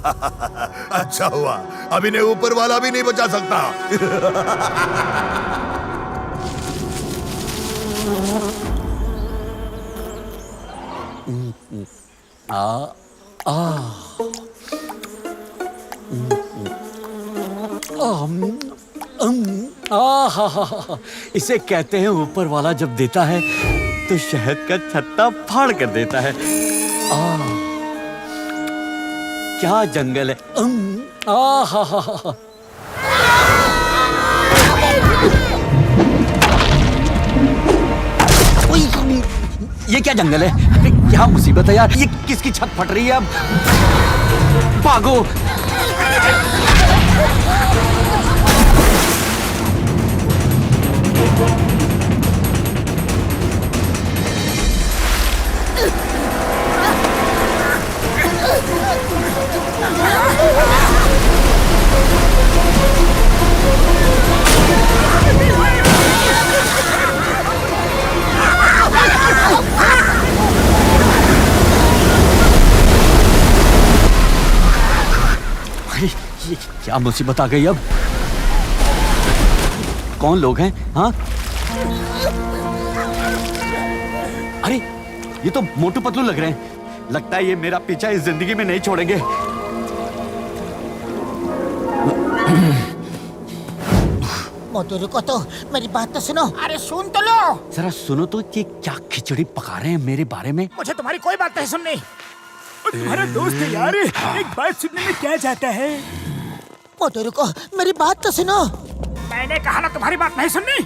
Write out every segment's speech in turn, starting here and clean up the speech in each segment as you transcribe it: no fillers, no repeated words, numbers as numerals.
अच्छा हुआ, अब इन्हें ऊपर वाला भी नहीं बचा सकता। इसे कहते हैं ऊपर वाला जब देता है तो शहद का छत्ता फाड़ कर देता है। क्या जंगल है। ये क्या जंगल है, क्या मुसीबत है यार, ये किसकी छत फट रही है। अब भागो। ये क्या मुसीबत आ गई। अब कौन लोग हैं? हाँ, अरे ये तो मोटू पतलू लग रहे हैं। लगता है ये मेरा पीछा इस जिंदगी में नहीं छोड़ेंगे। मोटू रुको तो, मेरी बात तो सुनो। अरे सुन तो लो। जरा सुनो तो, ये क्या खिचड़ी पका रहे हैं मेरे बारे में। मुझे तुम्हारी कोई बात नहीं सुननी। तुम्हारा दोस्त है यार, एक बात सुनने में क्या जाता है। मोटू रुको, मेरी बात तो सुनो। मैंने कहा ना तुम्हारी बात नहीं सुननी।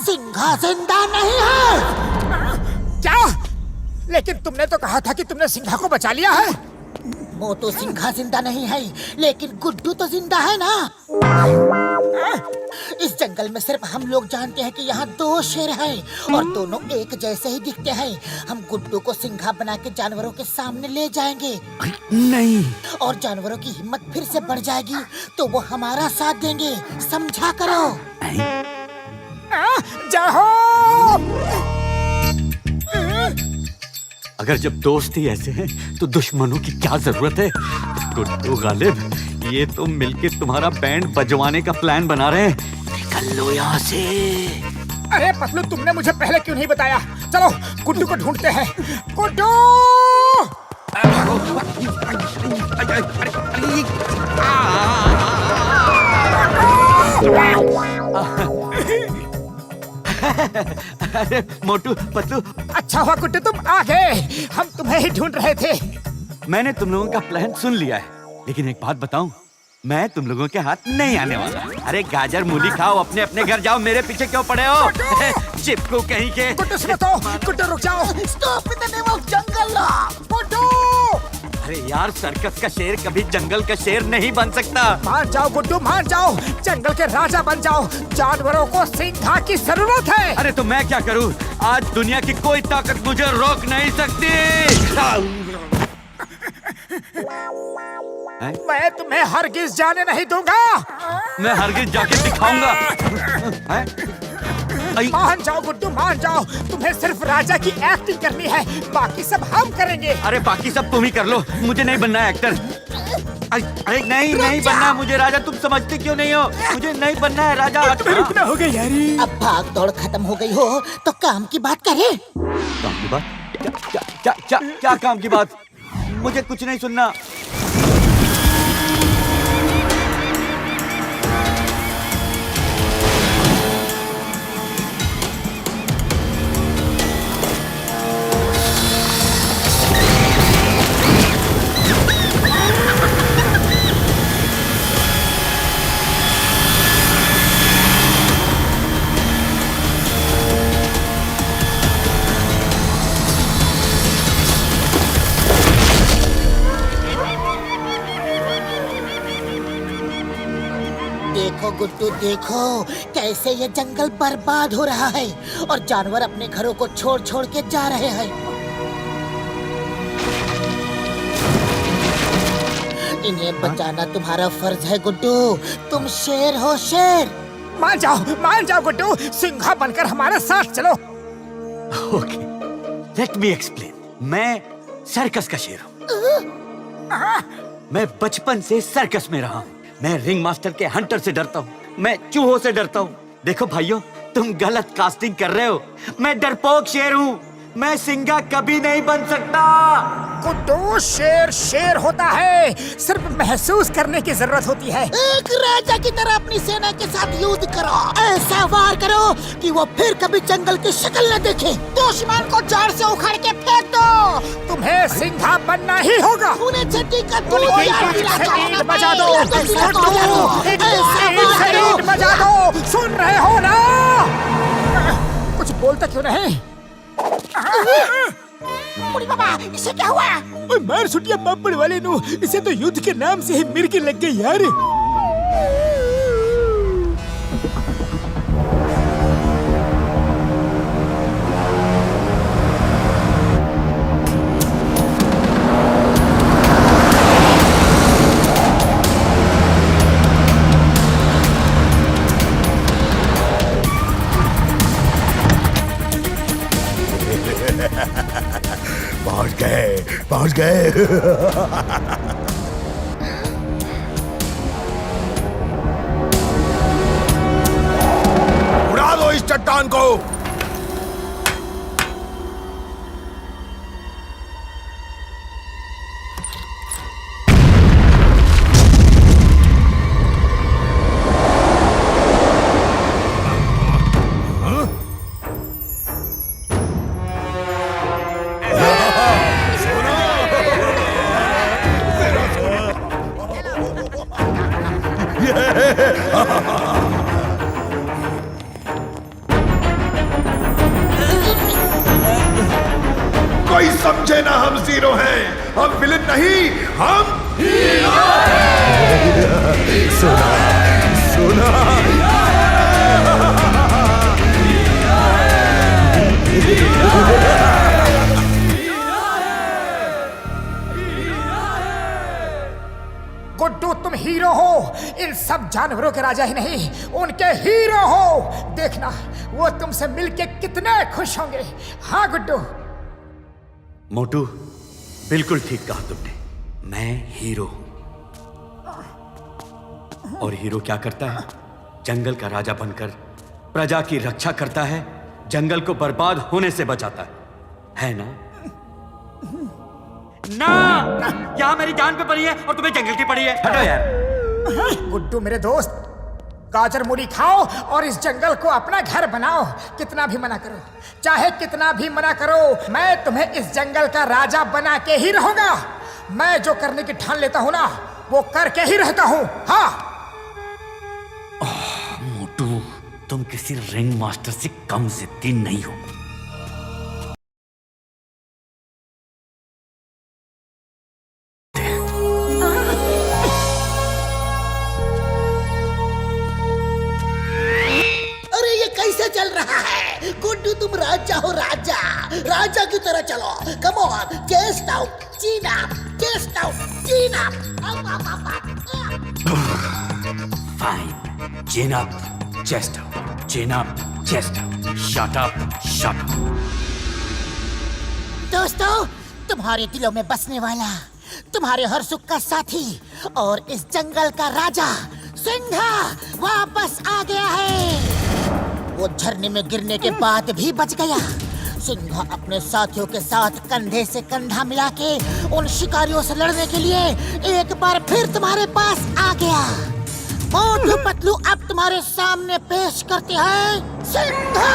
सिंघा जिंदा नहीं है। क्या? लेकिन तुमने तो कहा था कि तुमने सिंघा को बचा लिया है। मोटू सिंघा जिंदा नहीं है, लेकिन गुड्डू तो जिंदा है ना। इस जंगल में सिर्फ हम लोग जानते हैं कि यहाँ 2 शेर हैं और दोनों एक जैसे ही दिखते हैं। हम गुड्डू को सिंघा बना के जानवरों के सामने ले जाएंगे। नहीं। और जानवरों की हिम्मत फिर से बढ़ जाएगी तो वो हमारा साथ देंगे, समझा करो। जाओ। अगर जब दोस्त ही ऐसे हैं तो दुश्मनों की क्या जरूरत है। गुड्डू गालिब, ये तो मिलके तुम्हारा बैंड बजवाने का प्लान बना रहे हैं। निकल लो यहाँ से। अरे पतलू, तुमने मुझे पहले क्यों नहीं बताया। चलो गुड्डू को ढूंढते हैं। गुड्डू! अरे मोटू पतलू, अच्छा हुआ गुड्डू तुम आ गए, हम तुम्हें ही ढूंढ रहे थे। मैंने तुम लोगों का प्लान सुन लिया है, लेकिन एक बात बताऊं, मैं तुम लोगों के हाथ नहीं आने वाला। अरे गाजर मूली खाओ, अपने अपने घर जाओ, मेरे पीछे क्यों पड़े हो। चिपकू कहीं के। गुड्डू सुनो तो, गुड्डू रुक जाओ। Stop in the name of jungle law. Guddu! अरे यार, सर्कस का शेर कभी जंगल का शेर नहीं बन सकता। मान जाओ गुड्डू, मान जाओ, जंगल के राजा बन जाओ। जानवरों को सिंघा की जरूरत है। अरे तो मैं क्या करूं? आज दुनिया की कोई ताकत मुझे रोक नहीं सकती। मैं तुम्हें हरगिज जाने नहीं दूंगा। मैं हरगिज जाके दिखाऊंगा। मान जाओ गुड्डू, मान जाओ। तुम्हें सिर्फ राजा की एक्टिंग करनी है, बाकी सब हम करेंगे। अरे बाकी सब तुम ही कर लो, मुझे नहीं बनना है एक्टर। अरे नहीं बनना है मुझे राजा। तुम समझते क्यों नहीं हो? मुझे नहीं बनना है राजा। तुम्हें रुकना होगा यारी। अब भाग दौड़ खत्म हो गई हो तो काम की बात करें। काम की बात? क्या काम की बात? मुझे कुछ नहीं सुनना। देखो गुड्डू, देखो कैसे ये जंगल बर्बाद हो रहा है और जानवर अपने घरों को छोड़ छोड़ के जा रहे हैं। इन्हें बचाना तुम्हारा फर्ज है गुड्डू। तुम शेर हो, शेर। मान जाओ गुड्डू, सिंघा बनकर हमारे साथ चलो। Okay, let me explain. मैं सर्कस का शेर हूँ। मैं बचपन से सर्कस में रहा हूँ। मैं रिंग मास्टर के हंटर से डरता हूँ, मैं चूहों से डरता हूँ। देखो भाइयों, तुम गलत कास्टिंग कर रहे हो। मैं डरपोक शेर हूँ, मैं सिंघा कभी नहीं बन सकता। गुड्डू, शेर शेर होता है, सिर्फ महसूस करने की जरूरत होती है। एक राजा की तरह अपनी सेना के साथ युद्ध करो, ऐसा वार करो कि वो फिर कभी जंगल की शक्ल न देखे। दुश्मन को जड़ से उखाड़ के फेंक दो। तुम्हें सिंघा बनना ही होगा। उन्हें छठी का दूध उनकी याद दिलाता हूं ना बजा दो, मैं। ऐसा वार करो। बजा दो, सुन रहे हो ना? कुछ बोलता क्यों नहीं? बुढ़ी बाबा, इसे क्या हुआ? ओए मार सुटिया पापड़ वाले नु, इसे तो युद्ध के नाम से ही मिर्गी लग गई यार। पहुंच गए। उड़ा दो इस चट्टान को। कोई समझे ना, हम जीरो हैं, हम विलन नहीं, हम हीरो। सुना सुना। गुड्डू, तुम हीरो हो, इन सब जानवरों के राजा ही नहीं, उनके हीरो हो। देखना वो तुमसे मिलके कितने खुश होंगे। हाँ गुड्डू। मोटू, बिल्कुल ठीक कहा तुमने। मैं हीरो हूं। और हीरो क्या करता है? जंगल का राजा बनकर प्रजा की रक्षा करता है, जंगल को बर्बाद होने से बचाता है ना? ना, यहाँ मेरी जान पे पड़ी है और तुम्हें जंगल की पड़ी है। हटो यार। गुड्डू मेरे दोस्त, गाजर मूली खाओ और इस जंगल को अपना घर बनाओ। कितना भी मना करो, चाहे कितना भी मना करो, मैं तुम्हें इस जंगल का राजा बना के ही रहूंगा। मैं जो करने की ठान लेता हूं ना, वो करके ही रहता हूं। हाँ मोटू, तुम किसी रिंग मास्टर से कम जिद्दी नहीं हो। चल रहा है गुड्डू, तुम राजा हो, राजा राजा की तरह चलो। कम ऑन, चेस्ट आउट, चीन अप, चेस्ट आउट, चीन अप। फाइन, चिन अप, चेस्ट आउट, चिन up, chest out, shut up, shut up. दोस्तों, तुम्हारे दिलों में बसने वाला, तुम्हारे हर सुख का साथी और इस जंगल का राजा सिंघा वापस आ गया है। वो झरने में गिरने के बाद भी बच गया। सिंघा अपने साथियों के साथ कंधे से कंधा मिला के उन शिकारियों से लड़ने के लिए एक बार फिर तुम्हारे पास आ गया। मोटू पतलू अब तुम्हारे सामने पेश करते हैं सिंघा।